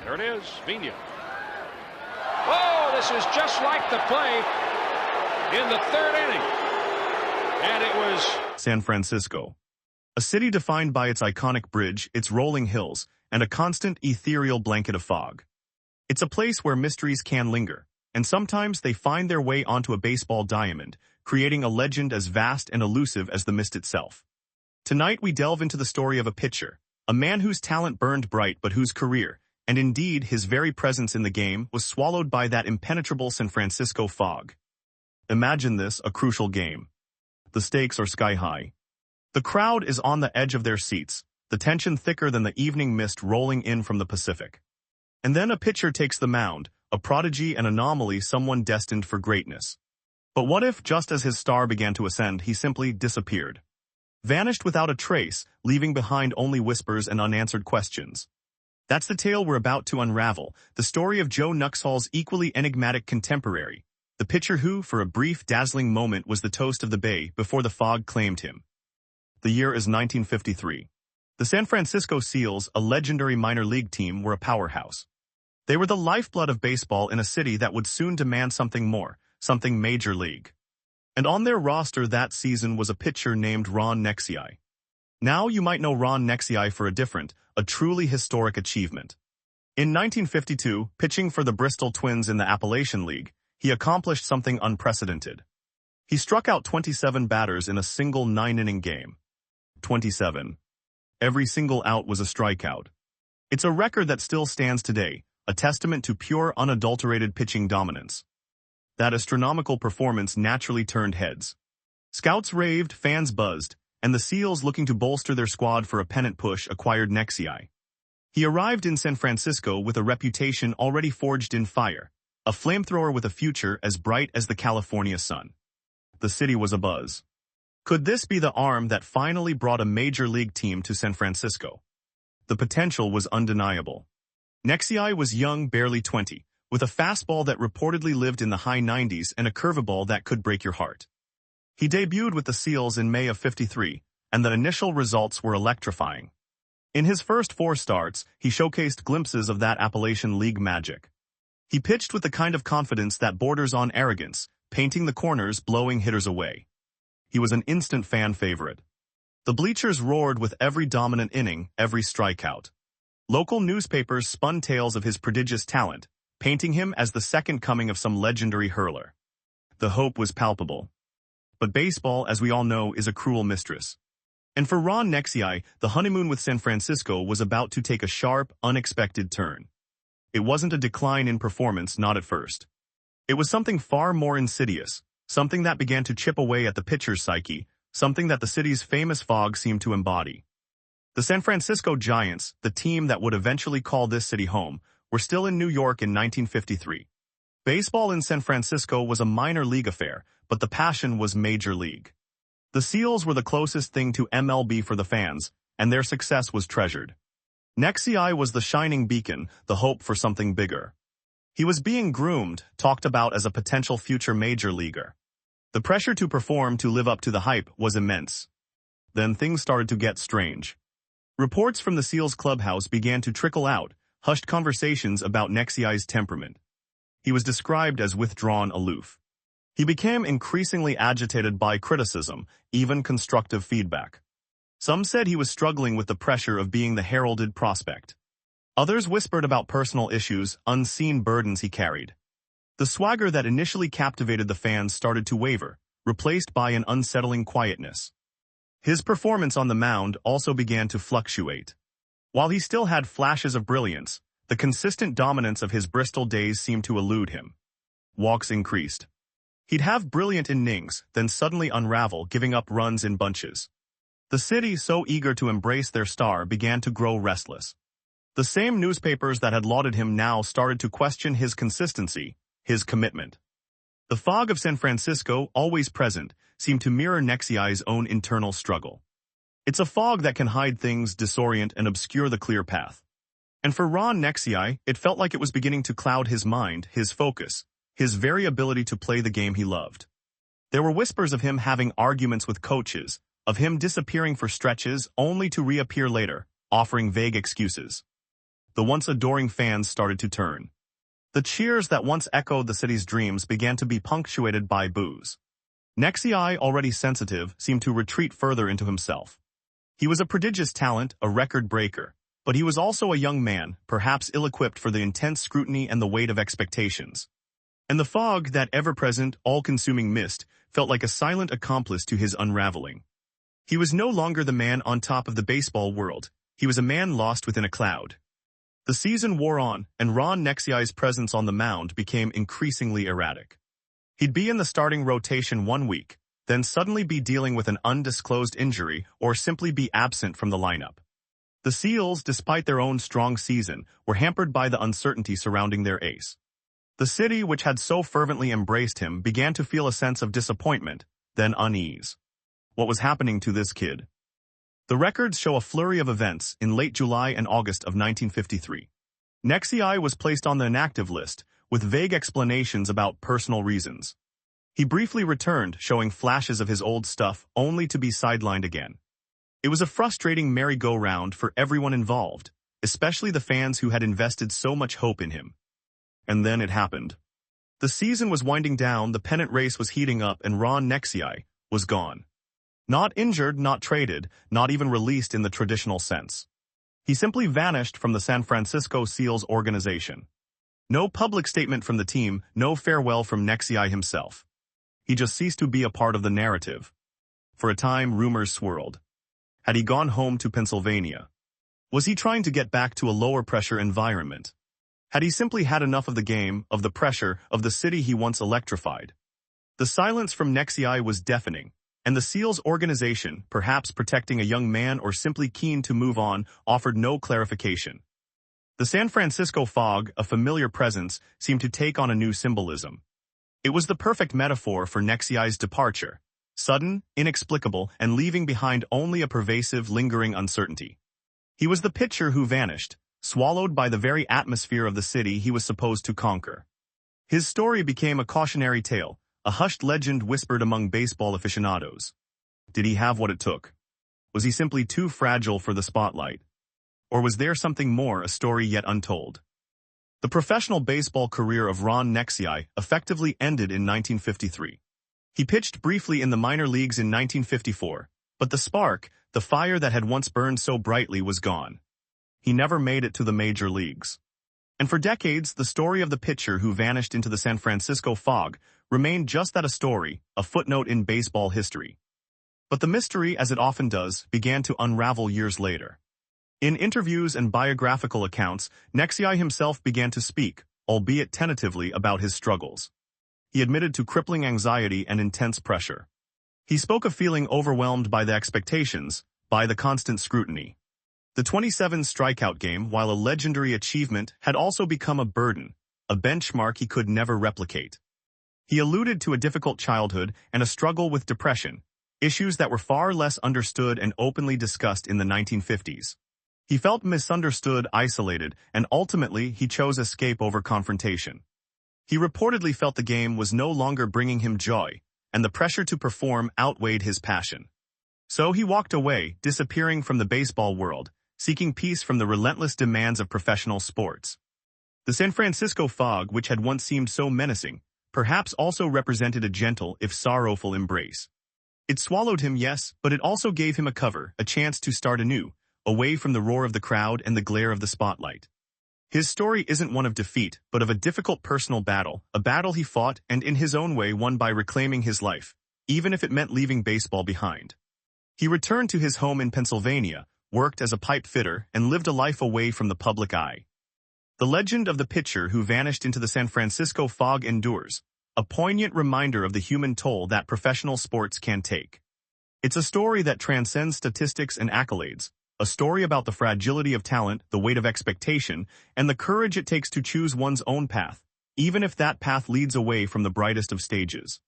There it is, Vina. Oh, this is just like the play in the third inning. And it was San Francisco, a city defined by its iconic bridge, its rolling hills, and a constant ethereal blanket of fog. It's a place where mysteries can linger, and sometimes they find their way onto a baseball diamond, creating a legend as vast and elusive as the mist itself. Tonight we delve into the story of a pitcher, a man whose talent burned bright but whose career, and indeed his very presence in the game, was swallowed by that impenetrable San Francisco fog. Imagine this, a crucial game. The stakes are sky high. The crowd is on the edge of their seats, the tension thicker than the evening mist rolling in from the Pacific. And then a pitcher takes the mound, a prodigy and anomaly, someone destined for greatness. But what if, just as his star began to ascend, he simply disappeared? Vanished without a trace, leaving behind only whispers and unanswered questions. That's the tale we're about to unravel, the story of Joe Nuxhall's equally enigmatic contemporary, the pitcher who, for a brief, dazzling moment, was the toast of the Bay before the fog claimed him. The year is 1953. The San Francisco Seals, a legendary minor league team, were a powerhouse. They were the lifeblood of baseball in a city that would soon demand something more, something major league. And on their roster that season was a pitcher named Ron Necciai. Now you might know Ron Necciai for a truly historic achievement. In 1952, pitching for the Bristol Twins in the Appalachian League, he accomplished something unprecedented. He struck out 27 batters in a single 9-inning game. 27. Every single out was a strikeout. It's a record that still stands today, a testament to pure, unadulterated pitching dominance. That astronomical performance naturally turned heads. Scouts raved, fans buzzed, and the Seals, looking to bolster their squad for a pennant push, acquired Necciai. He arrived in San Francisco with a reputation already forged in fire, a flamethrower with a future as bright as the California sun. The city was abuzz. Could this be the arm that finally brought a major league team to San Francisco? The potential was undeniable. Necciai was young, barely 20, with a fastball that reportedly lived in the high 90s and a curveball that could break your heart. He debuted with the Seals in May of '53, and the initial results were electrifying. In his first 4 starts, he showcased glimpses of that Appalachian League magic. He pitched with the kind of confidence that borders on arrogance, painting the corners, blowing hitters away. He was an instant fan favorite. The bleachers roared with every dominant inning, every strikeout. Local newspapers spun tales of his prodigious talent, painting him as the second coming of some legendary hurler. The hope was palpable. But baseball, as we all know, is a cruel mistress. And for Ron Necciai, the honeymoon with San Francisco was about to take a sharp, unexpected turn. It wasn't a decline in performance, not at first. It was something far more insidious, something that began to chip away at the pitcher's psyche, something that the city's famous fog seemed to embody. The San Francisco Giants, the team that would eventually call this city home, were still in New York in 1953. Baseball in San Francisco was a minor league affair, but the passion was major league. The Seals were the closest thing to MLB for the fans, and their success was treasured. Necciai was the shining beacon, the hope for something bigger. He was being groomed, talked about as a potential future major leaguer. The pressure to perform, to live up to the hype, was immense. Then things started to get strange. Reports from the Seals clubhouse began to trickle out, hushed conversations about Necciai's temperament. He was described as withdrawn, aloof. He became increasingly agitated by criticism, even constructive feedback. Some said he was struggling with the pressure of being the heralded prospect. Others whispered about personal issues, unseen burdens he carried. The swagger that initially captivated the fans started to waver, replaced by an unsettling quietness. His performance on the mound also began to fluctuate. While he still had flashes of brilliance, the consistent dominance of his Bristol days seemed to elude him. Walks increased. He'd have brilliant innings, then suddenly unravel, giving up runs in bunches. The city, so eager to embrace their star, began to grow restless. The same newspapers that had lauded him now started to question his consistency, his commitment. The fog of San Francisco, always present, seemed to mirror Necciai's own internal struggle. It's a fog that can hide things, disorient, and obscure the clear path. And for Ron Necciai, it felt like it was beginning to cloud his mind, his focus, his very ability to play the game he loved. There were whispers of him having arguments with coaches, of him disappearing for stretches only to reappear later, offering vague excuses. the once adoring fans started to turn. The cheers that once echoed the city's dreams began to be punctuated by boos. Necciai, already sensitive, seemed to retreat further into himself. He was a prodigious talent, a record breaker, but he was also a young man, perhaps ill-equipped for the intense scrutiny and the weight of expectations. And the fog, that ever-present, all-consuming mist, felt like a silent accomplice to his unraveling. He was no longer the man on top of the baseball world. He was a man lost within a cloud. The season wore on, and Ron Necciai's presence on the mound became increasingly erratic. He'd be in the starting rotation 1 week, then suddenly be dealing with an undisclosed injury or simply be absent from the lineup. The Seals, despite their own strong season, were hampered by the uncertainty surrounding their ace. The city, which had so fervently embraced him, began to feel a sense of disappointment, then unease. What was happening to this kid? The records show a flurry of events in late July and August of 1953. Necciai was placed on the inactive list, with vague explanations about personal reasons. He briefly returned, showing flashes of his old stuff, only to be sidelined again. It was a frustrating merry-go-round for everyone involved, especially the fans who had invested so much hope in him. And then it happened. The season was winding down, the pennant race was heating up, and Ron Necciai was gone. Not injured, not traded, not even released in the traditional sense. He simply vanished from the San Francisco Seals organization. No public statement from the team, no farewell from Necciai himself. He just ceased to be a part of the narrative. For a time, rumors swirled. Had he gone home to Pennsylvania? Was he trying to get back to a lower-pressure environment? Had he simply had enough of the game, of the pressure, of the city he once electrified? The silence from Necciai was deafening, and the Seals organization, perhaps protecting a young man or simply keen to move on, offered no clarification. The San Francisco fog, a familiar presence, seemed to take on a new symbolism. It was the perfect metaphor for Necciai's departure, sudden, inexplicable, and leaving behind only a pervasive, lingering uncertainty. He was the pitcher who vanished, swallowed by the very atmosphere of the city he was supposed to conquer. His story became a cautionary tale, a hushed legend whispered among baseball aficionados. Did he have what it took? Was he simply too fragile for the spotlight? Or was there something more, a story yet untold? The professional baseball career of Ron Necciai effectively ended in 1953. He pitched briefly in the minor leagues in 1954, but the spark, the fire that had once burned so brightly, was gone. He never made it to the major leagues. And for decades, the story of the pitcher who vanished into the San Francisco fog remained just that, a story, a footnote in baseball history. But the mystery, as it often does, began to unravel years later. In interviews and biographical accounts, Necciai himself began to speak, albeit tentatively, about his struggles. He admitted to crippling anxiety and intense pressure. He spoke of feeling overwhelmed by the expectations, by the constant scrutiny. The 27 strikeout game, while a legendary achievement, had also become a burden, a benchmark he could never replicate. He alluded to a difficult childhood and a struggle with depression, issues that were far less understood and openly discussed in the 1950s. He felt misunderstood, isolated, and ultimately he chose escape over confrontation. He reportedly felt the game was no longer bringing him joy, and the pressure to perform outweighed his passion. So he walked away, disappearing from the baseball world, seeking peace from the relentless demands of professional sports. The San Francisco fog, which had once seemed so menacing, perhaps also represented a gentle, if sorrowful, embrace. It swallowed him, yes, but it also gave him a cover, a chance to start anew, away from the roar of the crowd and the glare of the spotlight. His story isn't one of defeat, but of a difficult personal battle, a battle he fought and in his own way won by reclaiming his life, even if it meant leaving baseball behind. He returned to his home in Pennsylvania, worked as a pipe fitter, and lived a life away from the public eye. The legend of the pitcher who vanished into the San Francisco fog endures, a poignant reminder of the human toll that professional sports can take. It's a story that transcends statistics and accolades, a story about the fragility of talent, the weight of expectation, and the courage it takes to choose one's own path, even if that path leads away from the brightest of stages.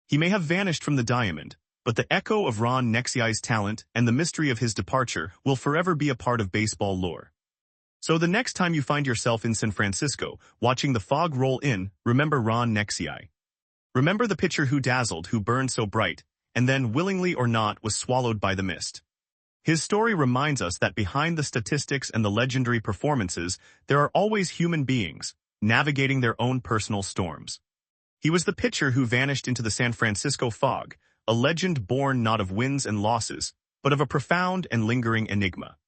He may have vanished from the diamond, but the echo of Ron Necciai's talent and the mystery of his departure will forever be a part of baseball lore. So the next time you find yourself in San Francisco, watching the fog roll in, remember Ron Necciai. Remember the pitcher who dazzled, who burned so bright, and then, willingly or not, was swallowed by the mist. His story reminds us that behind the statistics and the legendary performances, there are always human beings, navigating their own personal storms. He was the pitcher who vanished into the San Francisco fog, a legend born not of wins and losses, but of a profound and lingering enigma.